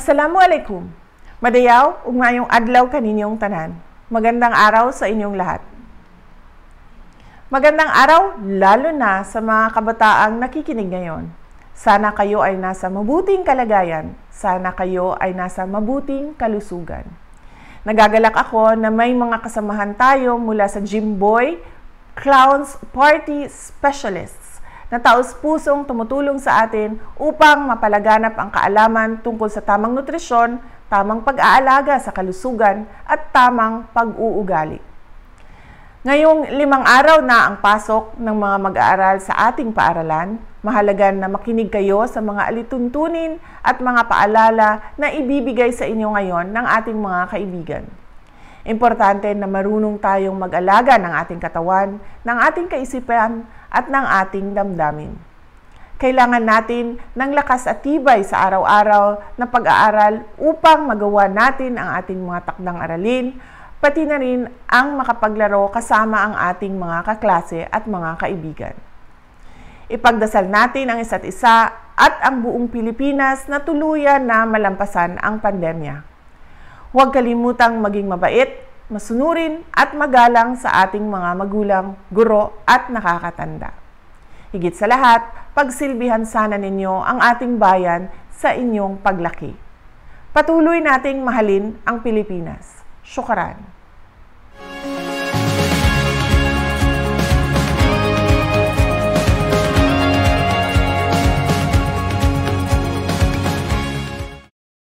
Assalamualaikum. Madayaw, ugmayong adlaw kaninyong tanan. Magandang araw sa inyong lahat. Magandang araw lalo na sa mga kabataang nakikinig ngayon. Sana kayo ay nasa mabuting kalagayan. Sana kayo ay nasa mabuting kalusugan. Nagagalak ako na may mga kasamahan tayo mula sa Jimboy Clowns Party Specialists na taos-pusong tumutulong sa atin upang mapalaganap ang kaalaman tungkol sa tamang nutrisyon, tamang pag-aalaga sa kalusugan at tamang pag-uugali. Ngayong 5 araw na ang pasok ng mga mag-aaral sa ating paaralan, mahalaga na makinig kayo sa mga alituntunin at mga paalala na ibibigay sa inyo ngayon ng ating mga kaibigan. Importante na marunong tayong mag-alaga ng ating katawan, ng ating kaisipan at ng ating damdamin. Kailangan natin ng lakas at tibay sa araw-araw na pag-aaral upang magawa natin ang ating mga takdang aralin, pati na rin ang makapaglaro kasama ang ating mga kaklase at mga kaibigan. Ipagdasal natin ang isa't isa at ang buong Pilipinas na tuluyan na malampasan ang pandemya. Huwag kalimutang maging mabait, masunurin at magalang sa ating mga magulang, guro at nakakatanda. Higit sa lahat, pagsilbihan sana ninyo ang ating bayan sa inyong paglaki. Patuloy nating mahalin ang Pilipinas. Syukran.